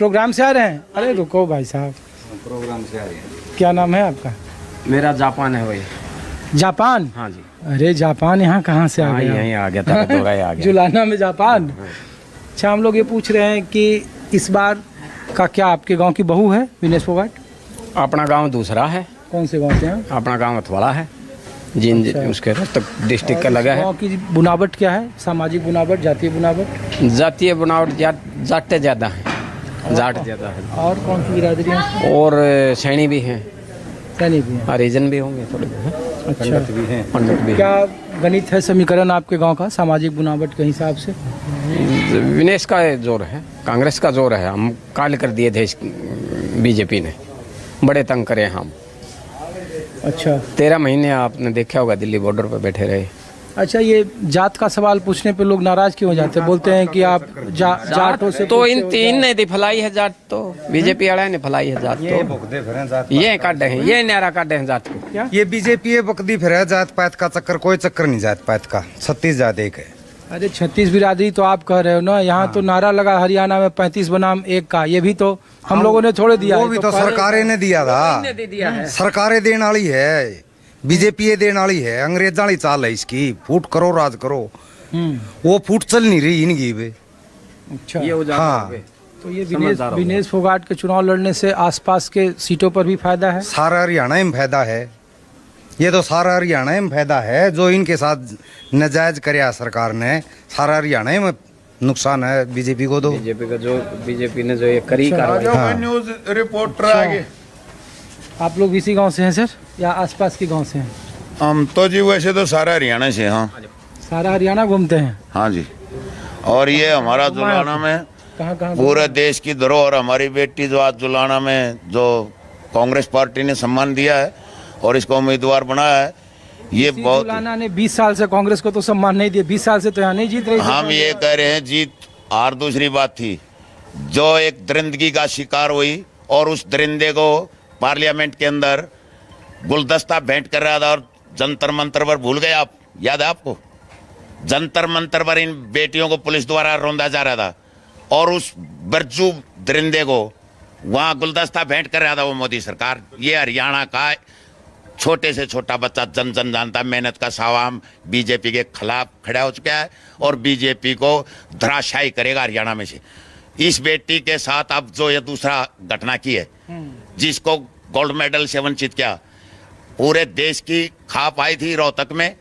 Programme से आ रहे हैं? अरे रुको भाई साहब, प्रोग्राम से आ रहे हैं। क्या नाम है आपका? मेरा जापान है भाई। जापान? हाँ जी। अरे जापान यहाँ कहाँ से आ गया? यहीं आ गया था, थोड़ा ही आ गया। जुलाना में जापान। अच्छा, हम लोग ये पूछ रहे हैं कि इस बार का क्या आपके गांव की बहू है विनेश फोगाट? अपना गांव दूसरा है। कौन से गांव से हैं? अपना गांव अथवाड़ा है, जिन अच्छा। उसके तक डिस्ट्रिक्ट का लगा है। गांव की बुनावट क्या है? सामाजिक बुनावट, जातीय बुनावट? जातीय बनावट जाटे ज्यादा है, जाट ज्यादा है। और कौन सी बिरादरियाँ? और सैनी भी हैं, सैनी भी हैं। हरिजन भी होंगे थोड़े। अच्छा, पंडित भी हैं। क्या गणित है समीकरण आपके गांव का सामाजिक बुनावट के हिसाब से? विनेश का जोर है, कांग्रेस का जोर है। हम काल कर दिए थे बीजेपी ने, बड़े तंग करे हम। अच्छा, 13 महीने आपने देखा होगा दिल्ली बॉर्डर पर बैठे रहे। अच्छा, ये जात का सवाल पूछने पे लोग नाराज क्यों हो जाते हैं? बोलते हैं कि आप जाटों से तो इन तीन ने फैलाई है जाट, तो बीजेपी वाले ने फैलाई है जाट। तो ये काटे हैं, ये नारा काटे हैं जात को। क्या? ये बीजेपी बकदी फिर है जात पात का चक्कर, कोई चक्कर नहीं जात पात का। 36 जात एक है। अरे 36 बिरादरी तो आप कह रहे हो ना, यहाँ तो नारा लगा हरियाणा में 35 बनाम 1 का। ये भी तो हम लोगों ने थोड़े दिया वो है, भी तो सरकारें ने दिया था। सरकारें देने वाली है, बीजेपी देने वाली है। अंग्रेजा वाली चाल है इसकी, फूट करो राज करो। वो फूट चल नहीं रही इनकी भी। अच्छा, हाँ, तो ये विनेश फोगाट के चुनाव लड़ने से आसपास के सीटों पर भी फायदा है? सारा हरियाणा में फायदा है। ये तो सारा हरियाणा में फायदा है। जो इनके साथ नाजायज कराया सरकार ने, सारा हरियाणा में नुकसान है बीजेपी को। तो बीजेपी ने जो ये करी कार्रवाई। न्यूज रिपोर्टर आगे। आप लोग इसी गांव से हैं सर, या आसपास के गांव से हैं? हम तो जी वैसे तो सारा हरियाणा से। हाँ सारा हरियाणा घूमते हैं? हाँ जी। और ये हमारा जुलाना में कहाँ पूरे देश की धरोहर हमारी बेटी, जो आज जुलाना में जो कांग्रेस पार्टी ने सम्मान दिया है और इसको उम्मीदवार बनाया है, ये बहुत। जुलाना ने 20 साल से कांग्रेस को तो सम्मान नहीं दिया। 20 साल से तो यहाँ नहीं जीत रही थी। हम ये कह रहे हैं जीत और दूसरी बात थी, जो एक दरिंदगी का शिकार हुई और उस दरिंदे को पार्लियामेंट के अंदर गुलदस्ता भेंट कर रहा था और जंतर मंतर पर भूल गए आप? याद है आपको? जंतर मंतर पर इन बेटियों को पुलिस द्वारा रौंदा जा रहा था और उस बरजू दरिंदे को वहां गुलदस्ता भेंट कर रहा था वो मोदी सरकार। ये हरियाणा का छोटे से छोटा बच्चा जन जन जानता, मेहनत का सावाम बीजेपी के खिलाफ खड़ा हो चुका है और बीजेपी को धराशायी करेगा हरियाणा में से। इस बेटी के साथ अब जो ये दूसरा घटना की है, जिसको गोल्ड मेडल से वंचित किया, पूरे देश की खाप आई थी रोहतक में,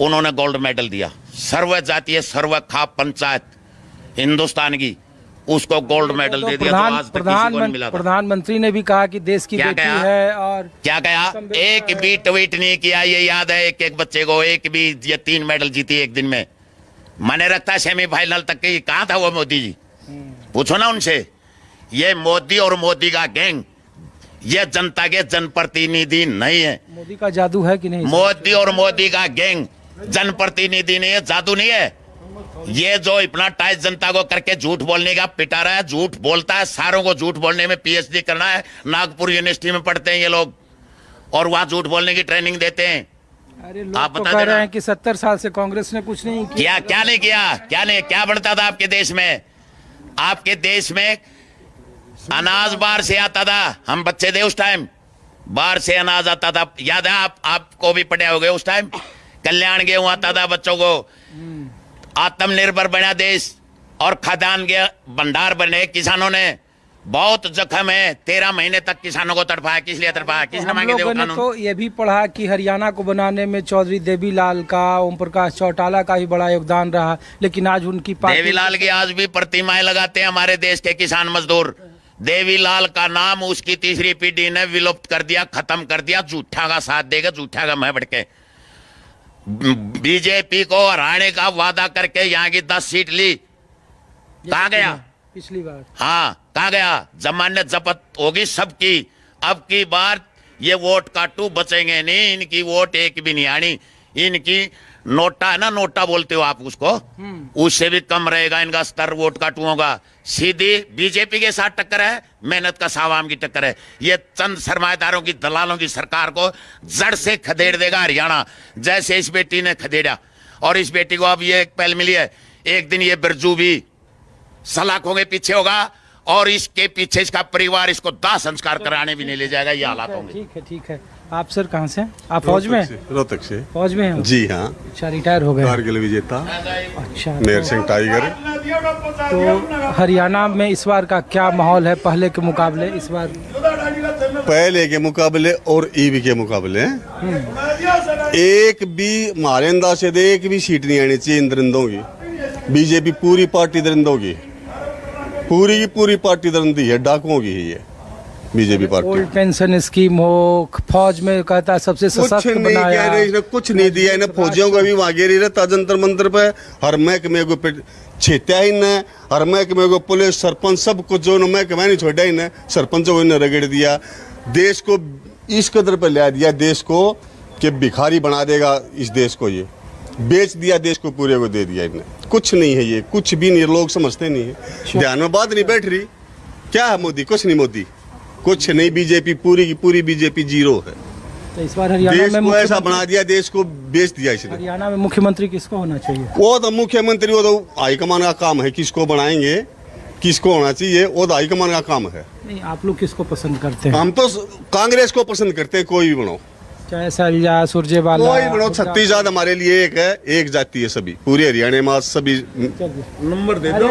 उन्होंने गोल्ड मेडल दिया। सर्व जातीय सर्व खाप पंचायत हिंदुस्तान की, उसको गोल्ड मेडल दे दिया। तो आज तक किसी को नहीं मिला था। प्रधानमंत्री ने भी कहा कि देश की बेटी है। और क्या कहा? एक भी ट्वीट नहीं किया। ये याद है एक एक बच्चे को, एक भी। ये 3 मेडल जीती एक दिन में। मैंने रखता सेमीफाइनल तक की। कहाँ था वो मोदी जी? पूछो ना उनसे। ये मोदी और मोदी का गैंग, ये जनता के जनप्रतिनिधि नहीं है। मोदी का जादू है कि नहीं? मोदी और मोदी का गैंग जनप्रतिनिधि नहीं है, जादू नहीं है। ये जो हिप्नोटाइज जनता को करके झूठ बोलने का पिटा रहा है, झूठ बोलता है। सारों को झूठ बोलने में पीएचडी करना है। नागपुर यूनिवर्सिटी में पढ़ते हैं ये लोग और वहां झूठ बोलने की ट्रेनिंग देते हैं। अरे लोग तो कह रहे हैं कि 70 साल से कांग्रेस ने कुछ नहीं किया। क्या नहीं किया? क्या बढ़ता था आपके देश में? आपके देश में अनाज बाहर से आता था। हम बच्चे थे उस टाइम, बाहर से अनाज आता था। याद है आपको भी पढ़े होंगे उस टाइम। कल्याण गेहूं आता था बच्चों को। आत्मनिर्भर बना देश और खाद्यान्न के भंडार बने। किसानों ने बहुत जख्म है। 13 महीने तक किसानों को तड़पाया। किस लिए तड़पाया? किसने मांगे थे वो कानून? तो ये भी पढ़ा कि हरियाणा को बनाने में चौधरी देवीलाल का, ओम प्रकाश चौटाला का भी बड़ा योगदान रहा, लेकिन आज उनकी देवीलाल की आज भी प्रतिमाएं लगाते हैं हमारे देश के किसान मजदूर। देवीलाल का नाम उसकी तीसरी पीढ़ी ने विलुप्त कर दिया, खत्म कर दिया। झूठा का साथ देगा, झूठा का मैं बढ़ के। बीजेपी को हराने का वादा करके यहाँ की 10 सीट ली। कहाँ गया पिछली बार? हाँ, कहाँ गया? जमानत जब्त होगी सबकी। अब की बार ये वोट काटू बचेंगे नहीं। इनकी वोट एक भी नहीं आनी। इनकी नोटा है ना, नोटा बोलते हो आप उसको, उससे भी कम रहेगा इनका स्तर। वोट काटू होगा। सीधी बीजेपी के साथ टक्कर है, मेहनत का सावाम की टक्कर है। ये चंद सरमाएदारों की, दलालों की सरकार को जड़ से खदेड़ देगा हरियाणा, जैसे इस बेटी ने खदेड़ा। और इस बेटी को अब ये एक पहल मिली है, एक दिन ये बिरजू भी सलाखों के पीछे होगा और इसके पीछे इसका परिवार इसको दाह संस्कार कराने भी नहीं ले जाएगा, ये हालात होंगे। ठीक है। आप सर कहाँ से हैं? आप फौज में? रोहतक से। फौज में हैं? जी हाँ। अच्छा, रिटायर हो गए? कारगिल विजेता अच्छा, मेयर सिंह टाइगर। तो हरियाणा में इस बार का क्या माहौल है पहले के मुकाबले? इस बार पहले के मुकाबले और ईवी के मुकाबले एक भी हमारे अंदाज से एक भी सीट नहीं आनी चाहिए इन दरिंदों की। बीजेपी पूरी पार्टी दरिंदों की, पूरी की पूरी पार्टी दरिंदी है, डाकुओं की है ये BJP party. Old pension scheme हो, फौज में कहता है सबसे कुछ सशक्त नहीं कह बनाया। रहे, इसने कुछ नहीं दिया इन्हें। फौजियों को भी वहां गिरी रहता जंतर मंतर पे, हर महकमे को छेत्या इन्हें, हर महकमे को पुलिस सरपंच सब कुछ जो महकमा नहीं छोड़ा इन्हें, सरपंचों को इन्हें रगड़ दिया। देश को इस कदर पे ला दिया देश को कि भिखारी बना देगा इस देश को, ये बेच दिया देश को, पूरे को दे दिया इन्हें। कुछ नहीं है ये, कुछ भी नहीं, लोग समझते नहीं है, ध्यान में बात नहीं बैठ रही। क्या है मोदी? कुछ नहीं मोदी, कुछ नहीं। बीजेपी पूरी की पूरी बीजेपी जीरो है। तो इस बार हरियाणा देश में को ऐसा बना दिया, देश को बेच दिया इसने। हरियाणा में मुख्यमंत्री किसको होना चाहिए? वो तो मुख्यमंत्री, वो तो हाईकमान का काम है, किसको बनाएंगे, किसको होना चाहिए, वो तो हाईकमान का काम है। नहीं, आप लोग किसको पसंद करते हैं? हम तो कांग्रेस को पसंद करते हैं, कोई भी बनाओ, चाहे सैलजा, सुरजेवाला, कोई बनाओ। छत्तीसगढ़ हमारे लिए एक है, एक जाति है सभी, पूरे हरियाणा में सभी। नंबर दे दो।